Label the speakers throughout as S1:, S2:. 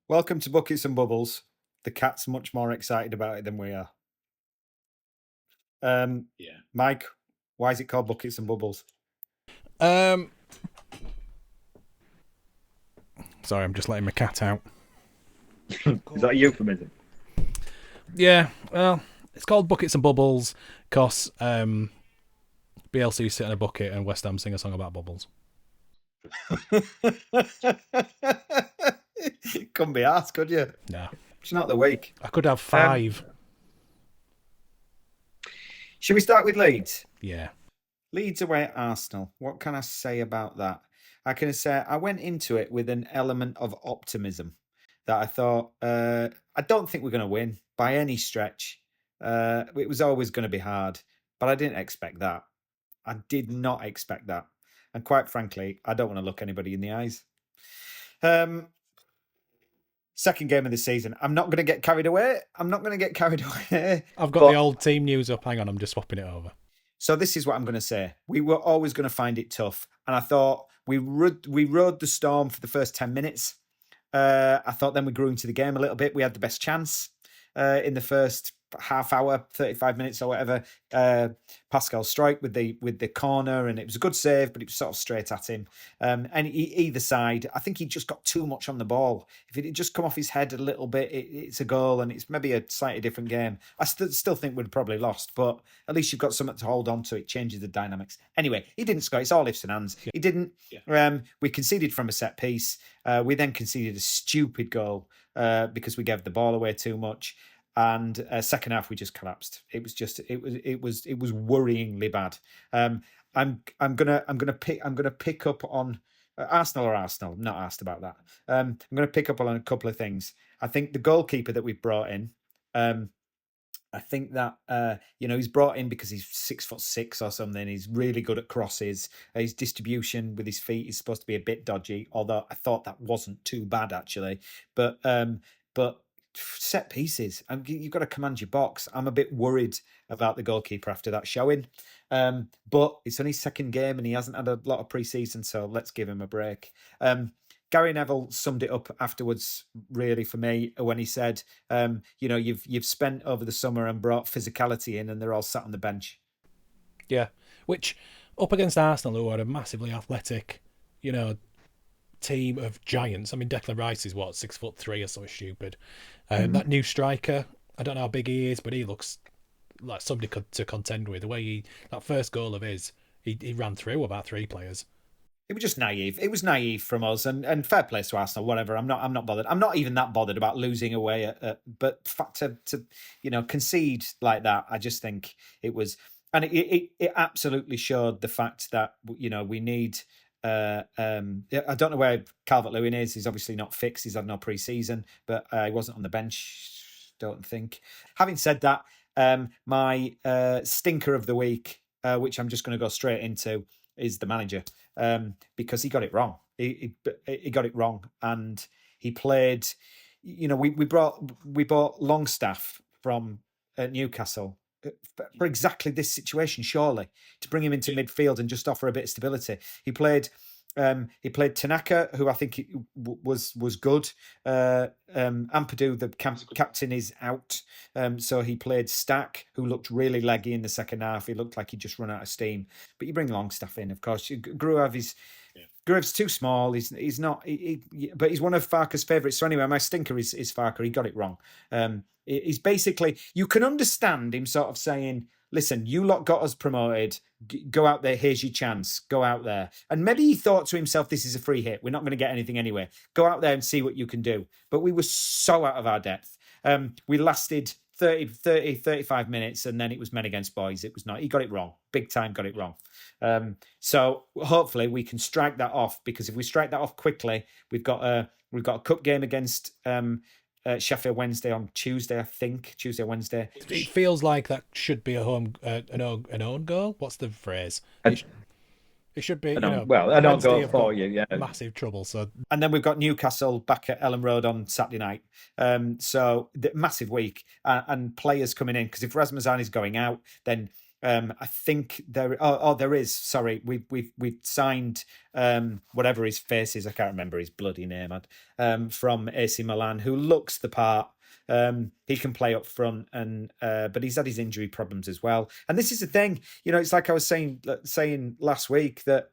S1: Welcome to Buckets and Bubbles. The cat's much more excited about it than we are.
S2: Yeah.
S1: Mike, why is it called Buckets and Bubbles?
S3: Sorry, I'm just letting my cat out.
S2: Is that a euphemism?
S3: Yeah, well, it's called Buckets and Bubbles because BLC sit in a bucket and West Ham sing a song about bubbles.
S1: Couldn't be asked, could you?
S3: No.
S1: It's not the week.
S3: I could have 5.
S1: Should we start with Leeds?
S3: Yeah.
S1: Leeds away at Arsenal. What can I say about that? I can say I went into it with an element of optimism that I thought, I don't think we're going to win by any stretch. It was always going to be hard, but I didn't expect that. I did not expect that. And quite frankly, I don't want to look anybody in the eyes. Second game of the season. I'm not going to get carried away.
S3: I've got the old team news up. Hang on, I'm just swapping it over.
S1: So this is what I'm going to say. We were always going to find it tough. And I thought we rode the storm for the first 10 minutes. I thought then we grew into the game a little bit. We had the best chance in the first half hour, 35 minutes or whatever. Pascal strike with the corner, and it was a good save, but it was sort of straight at him. And either side, I think he just got too much on the ball. If it had just come off his head a little bit, it's a goal, and it's maybe a slightly different game. I still think we'd probably lost, but at least you've got something to hold on to. It changes the dynamics. Anyway, he didn't score. It's all ifs and ands. Yeah. He didn't. Yeah. We conceded from a set piece. We then conceded a stupid goal because we gave the ball away too much. And second half we just collapsed. It was worryingly bad. I'm gonna pick up on Arsenal. I'm not asked about that. I'm gonna pick up on a couple of things. I think the goalkeeper that we've brought in. I think that he's brought in because he's 6'6" or something. He's really good at crosses. His distribution with his feet is supposed to be a bit dodgy, although I thought that wasn't too bad actually. But set pieces, you've got to command your box. I'm a bit worried about the goalkeeper after that showing, but it's only his second game and he hasn't had a lot of pre-season, so let's give him a break. Gary Neville summed it up afterwards, really, for me, when he said, you've spent over the summer and brought physicality in, and they're all sat on the bench.
S3: Yeah, which up against Arsenal, who are a massively athletic, team of giants. I mean, Declan Rice is 6'3" or something stupid. That new striker, I don't know how big he is, but he looks like somebody to contend with. The way that first goal of his, he ran through about 3 players.
S1: It was just naive. It was naive from us, and fair play to Arsenal. Whatever. I'm not bothered. I'm not even that bothered about losing away. But to concede like that, I just think it was, and it absolutely showed the fact that we need. I don't know where Calvert-Lewin is. He's obviously not fixed. He's had no pre-season, but he wasn't on the bench, don't think. Having said that, my stinker of the week, which I'm just going to go straight into, is the manager, because he got it wrong. He got it wrong, and he played. We bought Longstaff from Newcastle for exactly this situation, surely, to bring him into midfield and just offer a bit of stability. He played Tanaka, who I think was good. Ampadu, the captain, is out. So he played Stack, who looked really leggy in the second half. He looked like he'd just run out of steam. But you bring Longstaff in, of course. Gruev's too small. He's not. But he's one of Farke's favourites. So anyway, my stinker is Farke. He got it wrong. He's basically, you can understand him sort of saying, "Listen, you lot got us promoted. Go out there. Here's your chance. Go out there." And maybe he thought to himself, "This is a free hit. We're not going to get anything anyway. Go out there and see what you can do." But we were so out of our depth. We lasted 35 minutes, and then it was men against boys. It was not. He got it wrong. Big time got it wrong. So hopefully we can strike that off, because if we strike that off quickly, we've got a cup game against Sheffield Wednesday on Tuesday, I think. Tuesday or Wednesday.
S3: It feels like that should be an own goal. What's the phrase? It should be, an own goal for you, yeah. Massive trouble. So,
S1: and then we've got Newcastle back at Ellen Road on Saturday night. So massive week, and players coming in, because if Rasmussen is going out, then I think there. There is. Sorry, we've signed whatever his face is. I can't remember his bloody name. From AC Milan, who looks the part. He can play up front, and but he's had his injury problems as well. And this is the thing, it's like I was saying last week that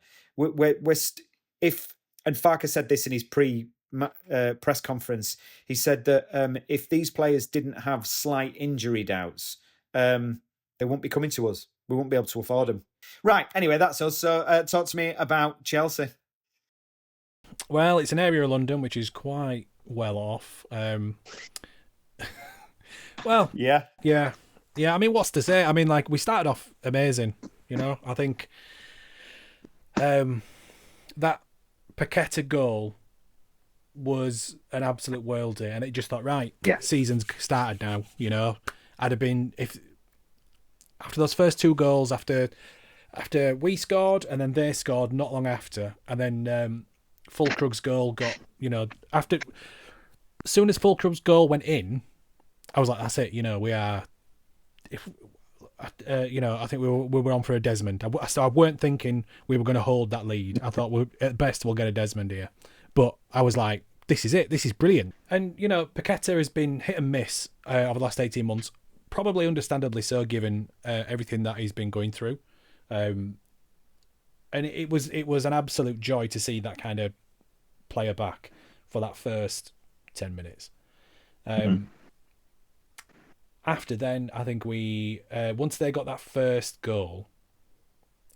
S1: if, and Farker said this in his press conference. He said that if these players didn't have slight injury doubts, they won't be coming to us. We won't be able to afford them. Right. Anyway, that's us. So talk to me about Chelsea.
S3: Well, it's an area of London which is quite well off. Well, yeah. I mean, what's to say? I mean, like, we started off amazing. I think that Paqueta goal was an absolute worldie, and it just thought, right, season's started now. I'd have been after those first two goals, after we scored and then they scored not long after, and then Fulkrug's goal got, after as soon as Fulkrug's goal went in, I was like, that's it. We are. I think we were on for a Desmond. So I weren't thinking we were going to hold that lead. I thought at best we'll get a Desmond here, but I was like, this is it. This is brilliant. And Paqueta has been hit and miss over the last 18 months. Probably understandably so, given everything that he's been going through, and it was an absolute joy to see that kind of player back for that first 10 minutes. After then, I think we once they got that first goal,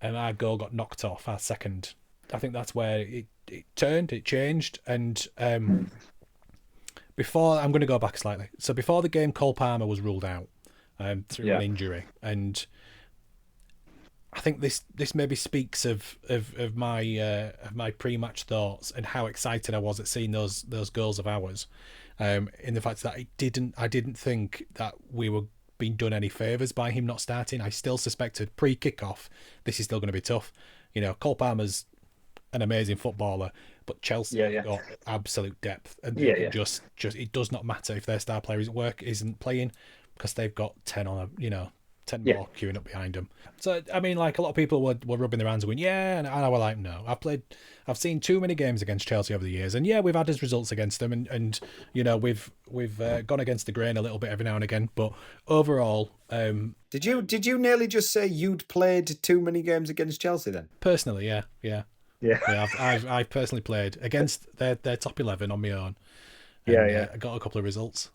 S3: and our goal got knocked off, our second, I think that's where it changed, and before, I'm going to go back slightly. So before the game, Cole Palmer was ruled out through an injury, and I think this maybe speaks of my pre-match thoughts and how excited I was at seeing those goals of ours, in the fact that I didn't think that we were being done any favours by him not starting. I still suspected pre-kickoff this is still going to be tough. Cole Palmer's an amazing footballer, but Chelsea got absolute depth, and just it does not matter if their star player isn't playing, because they've got 10 on 10 more queuing up behind them. So I mean, like, a lot of people were rubbing their hands and going, and I was like, no, I've seen too many games against Chelsea over the years, and we've had his results against them, and we've gone against the grain a little bit every now and again, but overall,
S1: did you nearly just say you'd played too many games against Chelsea then?
S3: Personally, yeah. I've personally played against their top 11 on my own. And, I got a couple of results.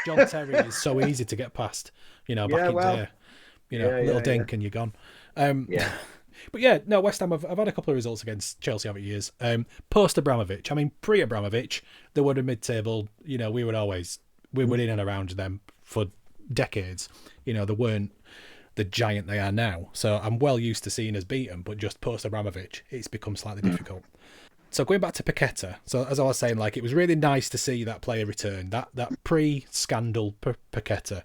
S3: John Terry is so easy to get past. Back in day, little dink and you're gone. But West Ham. I've had a couple of results against Chelsea over the years. Post Abramovich, I mean, pre Abramovich, they were in mid-table. We were in and around them for decades. They weren't the giant they are now. So I'm well used to seeing us beaten, but just post Abramovich, it's become slightly difficult. So going back to Paqueta, so as I was saying, like, it was really nice to see that player return, that pre-scandal Paqueta.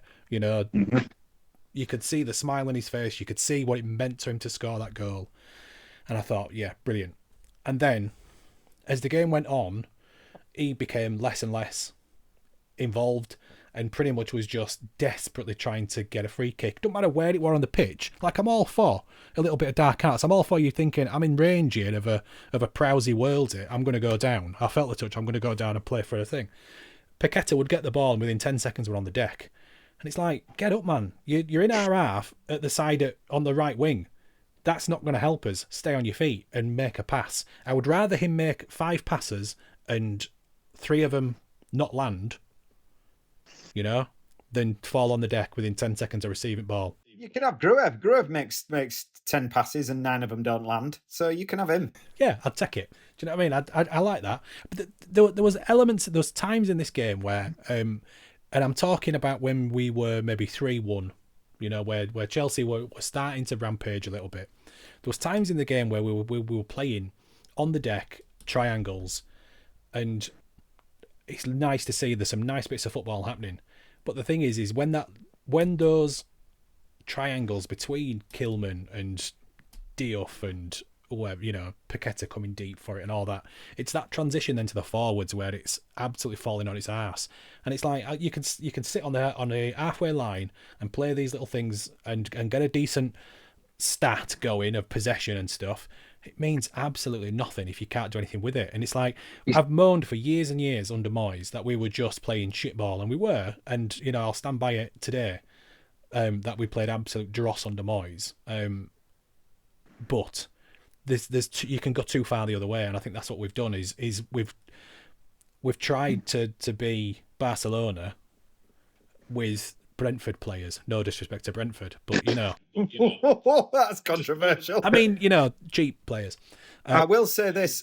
S3: You could see the smile on his face, you could see what it meant to him to score that goal, and I thought, brilliant. And then, as the game went on, he became less and less involved, and pretty much was just desperately trying to get a free kick. Don't matter where it were on the pitch. Like, I'm all for a little bit of dark arts. I'm all for you thinking, I'm in range here of a Prowsey worldie. I'm going to go down. I felt the touch. I'm going to go down and play for a thing. Paqueta would get the ball, and within 10 seconds we're on the deck. And it's like, get up, man. You're in our half at the side on the right wing. That's not going to help us. Stay on your feet and make a pass. I would rather him make 5 passes and 3 of them not land, than fall on the deck within 10 seconds of receiving ball.
S1: You can have Gruev. Gruev makes 10 passes and 9 of them don't land, so you can have him.
S3: Yeah, I'd take it. Do you know what I mean? I like that. But there was elements, there was times in this game where, and I'm talking about when we were maybe 3-1, where Chelsea were starting to rampage a little bit. There was times in the game where we were playing on the deck, triangles, and it's nice to see there's some nice bits of football happening. But the thing is when those triangles between Kilman and Diouf and where, you know, Paqueta coming deep for it and all that. It's that transition then to the forwards where it's absolutely falling on its ass. And it's like you can sit on a halfway line and play these little things and get a decent stat going of possession and stuff. It means absolutely nothing if you can't do anything with it. And it's like, I've moaned for years and years under Moyes that we were just playing shitball, and we were. And, you know, I'll stand by it today, that we played absolute dross under Moyes. But you can go too far the other way, and I think that's what we've done is we've tried to be Barcelona with Brentford players. No disrespect to Brentford, but you know,
S1: that's controversial.
S3: I mean, you know, cheap players.
S1: I will say this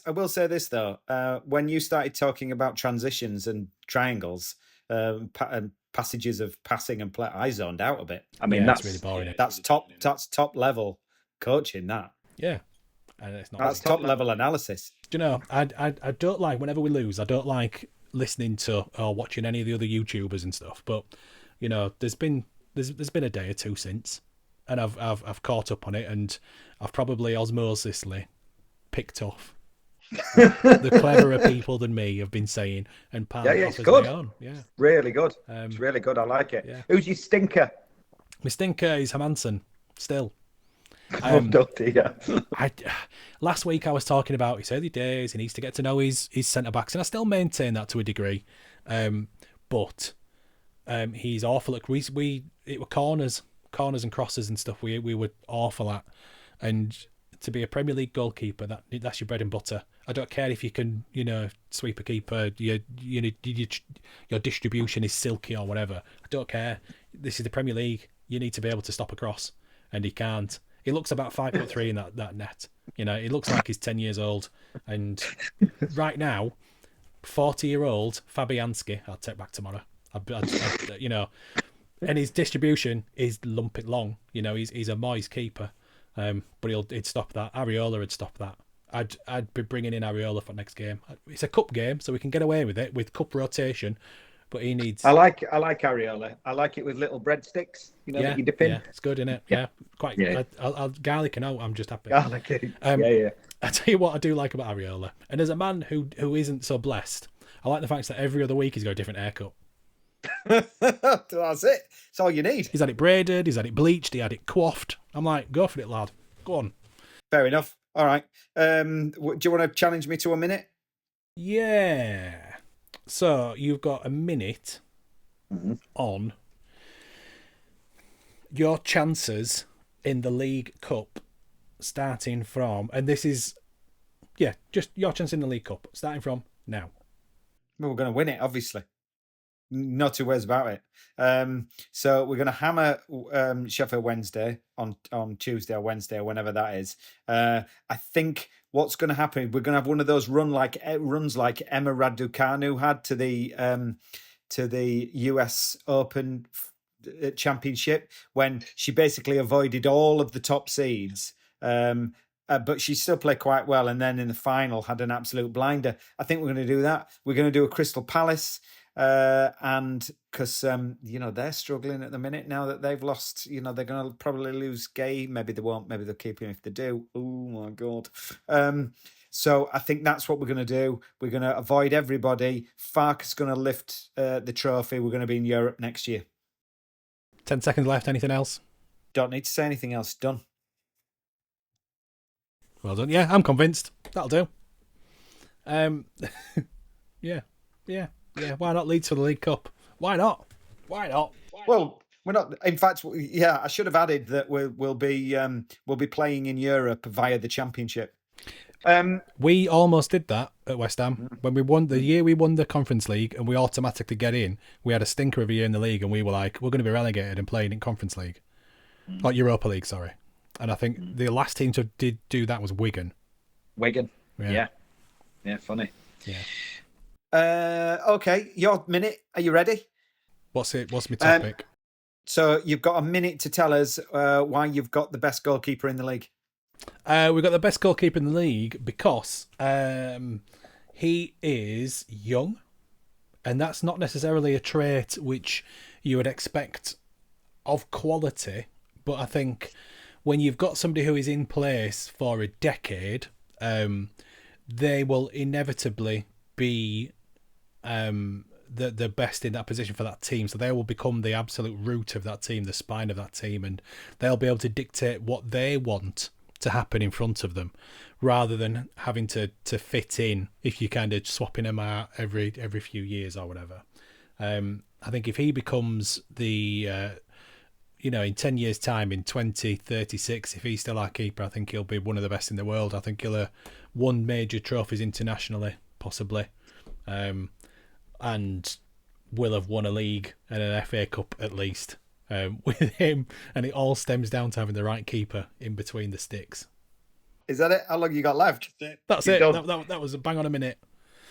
S1: though. When you started talking about transitions and triangles, and passages of passing and play, I zoned out a bit.
S2: I mean,
S3: that's
S2: that's
S3: really boring.
S1: That's top level coaching. That's
S3: And it's not.
S1: top level analysis.
S3: Do you know? I don't like whenever we lose. I don't like listening to or watching any of the other YouTubers and stuff. But you know, there's been a day or two since, and I've caught up on it, and I've probably osmosisly picked off the cleverer people than me have been saying, and part
S2: yeah,
S3: off
S2: it's
S3: as
S2: good.
S3: my own. Yeah,
S2: really good. It's really good. I like it.
S3: Yeah.
S2: Who's your stinker?
S3: my stinker is Hermansen still. Last week I was talking about his early days. He needs to get to know his centre backs, and I still maintain that to a degree. But he's awful at it were corners and crosses and stuff. We were awful at, and to be a Premier League goalkeeper, that's your bread and butter. I don't care if you can, you know, sweep a keeper. Your distribution is silky or whatever. I don't care. This is the Premier League. You need to be able to stop a cross, and he can't. He looks about 5'3" in that net. You know, he looks like he's 10 years old. And right now, 40-year-old Fabianski, I'll take back tomorrow. You know, and his distribution is lump it long. You know, he's a Moyes keeper, but he'd stop that. Areola would stop that. I'd be bringing in Areola for next game. It's a cup game, so we can get away with it with cup rotation. But he needs.
S2: I like Areola. I like it with little breadsticks. You know, that you dip in.
S3: Yeah, it's good, isn't it? Yeah, quite.
S2: Yeah.
S3: I'll garlic and out. I'm just happy.
S2: Garlic. Yeah.
S3: I tell you what, I do like about Areola, and as a man who isn't so blessed, I like the fact that every other week he's got a different haircut.
S1: That's it. It's all you need.
S3: He's had it braided. He's had it bleached. He had it coiffed. I'm like, go for it, lad. Go on.
S1: Fair enough. All right. Do you want to challenge me to a minute?
S3: Yeah. So you've got a minute on your chances in the League Cup, starting from, and this is, just your chance in the League Cup, starting from now.
S1: Well, we're going to win it, obviously. No two ways about it. So we're going to hammer Sheffield Wednesday on Tuesday or Wednesday or whenever that is. I think what's going to happen, we're going to have one of those runs like Emma Raducanu had to the US Open Championship, when she basically avoided all of the top seeds. But she still played quite well, and then in the final had an absolute blinder. I think we're going to do that. We're going to do a Crystal Palace. And because they're struggling at the minute now that they've lost, they're going to probably lose Gay. Maybe they won't. Maybe they'll keep him if they do. Oh my God. So I think that's what we're going to do. We're going to avoid everybody. Farke's going to lift the trophy. We're going to be in Europe next year.
S3: 10 seconds left. Anything else?
S1: Don't need to say anything else. Done.
S3: Well done. Yeah, I'm convinced. That'll do. Yeah. Why not Leeds for the League Cup? Why not?
S1: Well, we're not. In fact, I should have added that we'll be playing in Europe via the Championship.
S3: We almost did that at West Ham when we won the year we won the Conference League, and we automatically get in. We had a stinker of a year in the league, and we were like, we're going to be relegated and playing in Conference League, or Europa League, sorry. And I think the last team to did do that was Wigan.
S2: Yeah, funny.
S3: Yeah.
S1: Okay, your minute. Are you ready?
S3: What's my topic?
S1: So you've got a minute to tell us why you've got the best goalkeeper in the league.
S3: We've got the best goalkeeper in the league because he is young, and that's not necessarily a trait which you would expect of quality. But I think when you've got somebody who is in place for a decade, they will inevitably be the best in that position for that team. So they will become the absolute root of that team, the spine of that team, and they'll be able to dictate what they want to happen in front of them, rather than having to fit in if you're kind of swapping them out every few years or whatever. I think if he becomes the in 10 years' time, in 2036, if he's still our keeper, I think he'll be one of the best in the world. I think he'll have won major trophies internationally, possibly, and will have won a league and an FA Cup at least with him. And it all stems down to having the right keeper in between the sticks.
S1: Is that it? How long you got left?
S3: That's it. That was a bang on a minute.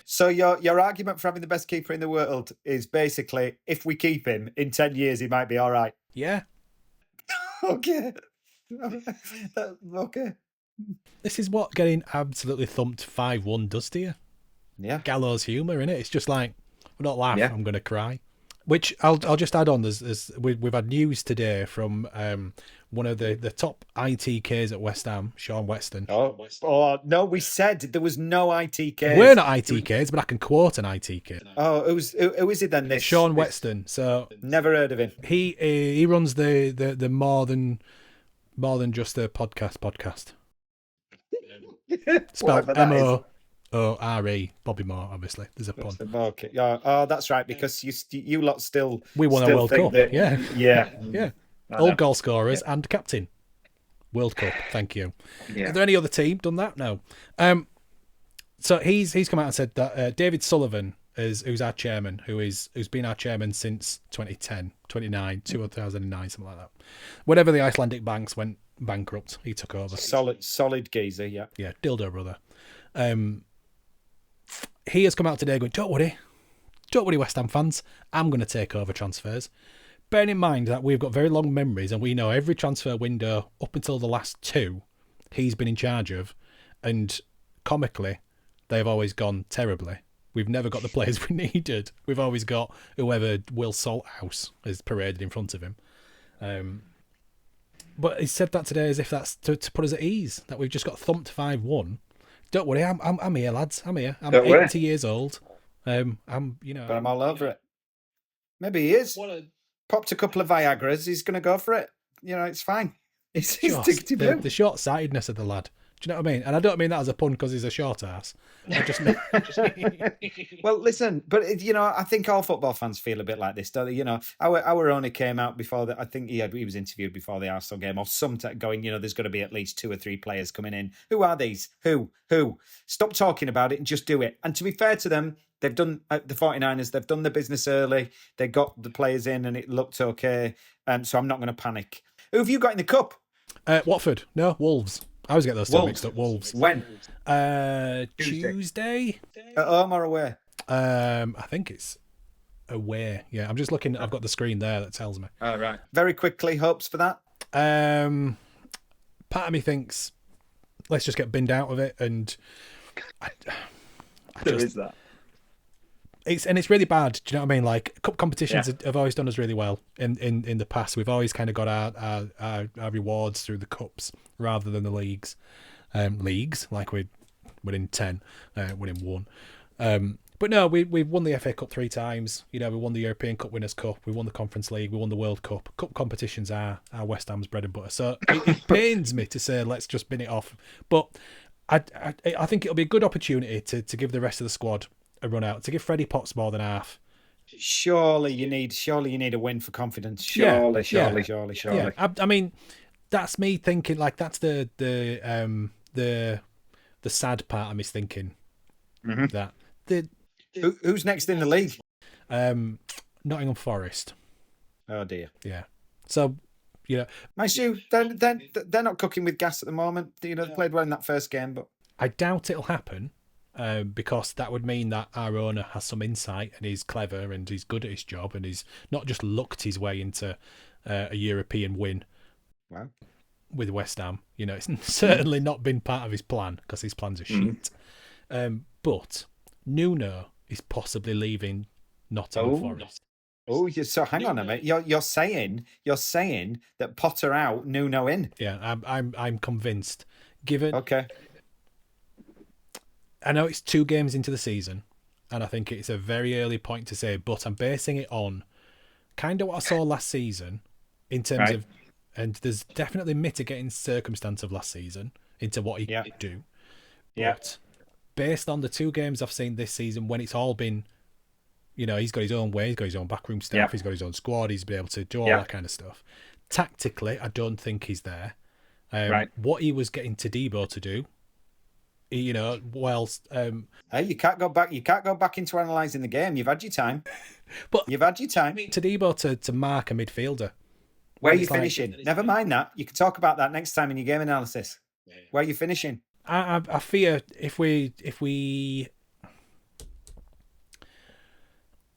S1: So your argument for having the best keeper in the world is basically, if we keep him, in 10 years he might be all right.
S3: Yeah.
S1: Okay. Okay.
S3: This is what getting absolutely thumped 5-1 does to you.
S1: Yeah.
S3: Gallows humour, innit? It's just like, I'm not laughing,
S2: Yeah.
S3: I'm going to cry. Which I'll just add on. We've had news today from one of the top ITKs at West Ham, Sean Weston.
S1: Oh no, we said there was no ITK.
S3: We're not ITKs, but I can quote an ITK.
S1: Oh, who is it then? This
S3: Sean Weston. So
S1: never heard of him.
S3: he runs the more than just a podcast. Spelled
S1: Whatever that is.
S3: MOORE. Bobby Moore, obviously. There's a pun.
S1: Okay. Oh, that's right. Because you lot still
S3: We won a
S1: still
S3: World
S1: think
S3: Cup.
S1: that-
S3: Yeah.
S1: Yeah.
S3: All goal scorers and captain. World Cup. Thank you.
S2: Yeah.
S3: Are there any other team done that? No. So he's come out and said that David Sullivan who's our chairman, who's been our chairman since 2010, 2009, something like that. Whenever the Icelandic banks went bankrupt, he took over.
S1: Solid geezer. Yeah.
S3: Yeah, dildo brother. He has come out today going, don't worry, West Ham fans, I'm going to take over transfers. Bearing in mind that we've got very long memories and we know every transfer window up until the last two he's been in charge of, and comically, they've always gone terribly. We've never got the players we needed. We've always got whoever Will Salthouse has paraded in front of him. But he said that today as if that's to put us at ease, that we've just got thumped 5-1. Don't worry, I'm here, lads. I'm here. I'm 80 years old.
S1: But I'm all over it. Maybe he is. Popped a couple of Viagras. He's going to go for it. It's fine. He's tickety blue.
S3: The short-sightedness of the lad. Do you know what I mean? And I don't mean that as a pun because he's a short ass. I just
S1: Well, listen, but I think all football fans feel a bit like this, don't they? Our owner came out before that. I think he was interviewed before the Arsenal game, or going. There's going to be at least 2 or 3 players coming in. Who are these? Who? Stop talking about it and just do it. And to be fair to them, they've done the 49ers. They've done the business early. They got the players in, and it looked okay. So I'm not going to panic. Who have you got in the cup?
S3: Watford. No, Wolves. I always get those two mixed up. Wolves.
S1: When?
S3: Tuesday.
S1: At home or away?
S3: I think it's away. Yeah, I'm just looking. I've got the screen there that tells me.
S2: Oh, right.
S1: Very quickly, hopes for that?
S3: Part of me thinks, let's just get binned out of it. And
S2: There is that.
S3: It's really bad. Do you know what I mean? Like, cup competitions have always done us really well in the past. We've always kind of got our rewards through the cups rather than the leagues. Leagues, like we're in 10, we're in 1. But no, we've won the FA Cup 3 times. We won the European Cup Winners' Cup. We won the Conference League. We won the World Cup. Cup competitions are West Ham's bread and butter. So it pains me to say let's just bin it off. But I think it'll be a good opportunity to give the rest of the squad a run out, to give Freddie Potts more than half.
S1: Surely you need a win for confidence.
S2: Surely.
S3: Yeah. I mean, that's me thinking, like, that's the sad part of me thinking that
S1: who's next in the league?
S3: Nottingham Forest.
S1: Oh dear.
S3: Yeah. So
S1: Mind you, they're not cooking with gas at the moment. They played well in that first game, but
S3: I doubt it'll happen. Because that would mean that our owner has some insight and he's clever and he's good at his job and he's not just lucked his way into a European win with West Ham. It's certainly not been part of his plan because his plans are shit. But Nuno is possibly leaving Nottingham Forest.
S1: Oh, so hang on a minute. You're saying that Potter out, Nuno in.
S3: Yeah, I'm convinced. Given
S1: Okay.
S3: I know it's 2 games into the season, and I think it's a very early point to say, but I'm basing it on kind of what I saw last season in terms of, and there's definitely mitigating circumstance of last season into what he could do. But based on the 2 games I've seen this season, when it's all been, he's got his own way, he's got his own backroom staff, he's got his own squad, he's been able to do all that kind of stuff. Tactically, I don't think he's there. What he was getting Todibo to do, whilst
S1: Hey, you can't go back into analysing the game. You've had your time.
S3: But
S1: you've had your time.
S3: Todibo to mark a midfielder.
S1: Where are you finishing? Never mind that. You can talk about that next time in your game analysis. Where are you finishing?
S3: I fear if we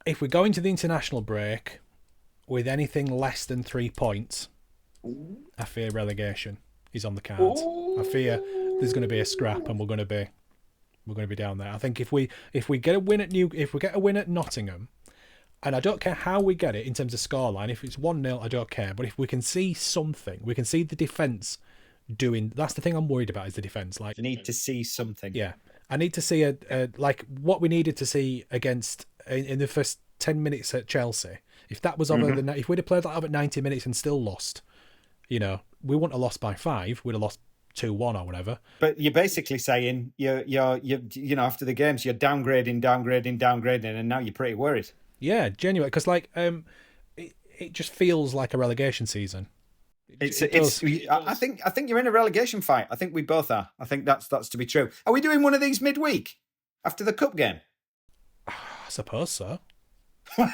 S3: go into the international break with anything less than 3 points, I fear relegation is on the cards. I fear there's going to be a scrap, and we're going to be down there. I think if we get a win at Nottingham, and I don't care how we get it in terms of scoreline. If it's 1-0, I don't care. But if we can see something, we can see the defence doing. That's the thing I'm worried about, is the defence. Like,
S1: you need to see something.
S3: Yeah, I need to see like what we needed to see against in the first 10 minutes at Chelsea. If that was over if we'd have played that over 90 minutes and still lost, we wouldn't have lost by 5. We'd have lost 2-1 or whatever.
S1: But you're basically saying you're after the games you're downgrading, and now you're pretty worried.
S3: Yeah, genuinely, because it just feels like a relegation season.
S1: I think you're in a relegation fight. I think we both are. I think that's to be true. Are we doing one of these midweek after the cup game?
S3: I suppose so. We'll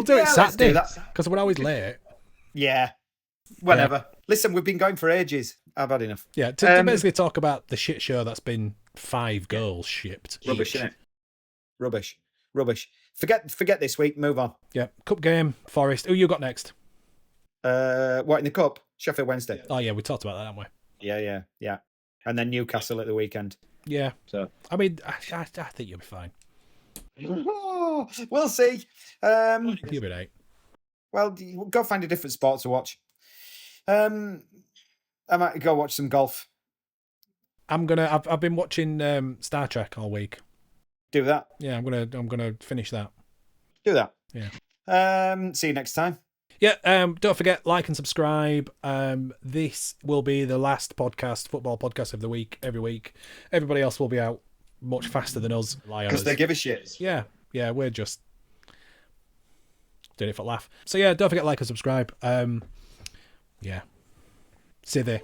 S3: do it Saturday because we're always late.
S1: Yeah, whatever. Yeah. Listen, we've been going for ages. I've had enough.
S3: Yeah, to basically talk about the shit show that's been 5 goals shipped.
S1: Rubbish, isn't it? Rubbish. Forget this week. Move on.
S3: Yeah, cup game, Forest. Who you got next?
S1: What in the cup? Sheffield Wednesday.
S3: Oh yeah, we talked about that, haven't we?
S1: Yeah. And then Newcastle at the weekend.
S3: Yeah. So I mean, I think you'll be fine.
S1: Oh, we'll see.
S3: You'll be right.
S1: Well, go find a different sport to watch. I might go watch some golf.
S3: I've been watching Star Trek all week.
S1: Do that.
S3: Yeah, I'm gonna finish that.
S1: Do that.
S3: Yeah.
S1: See you next time.
S3: Yeah. Don't forget, like and subscribe. This will be the last football podcast of the week. Every week, everybody else will be out much faster than us.
S1: Because they give a shit.
S3: Yeah. We're just doing it for laugh. So yeah, don't forget, like and subscribe. Yeah. See you there.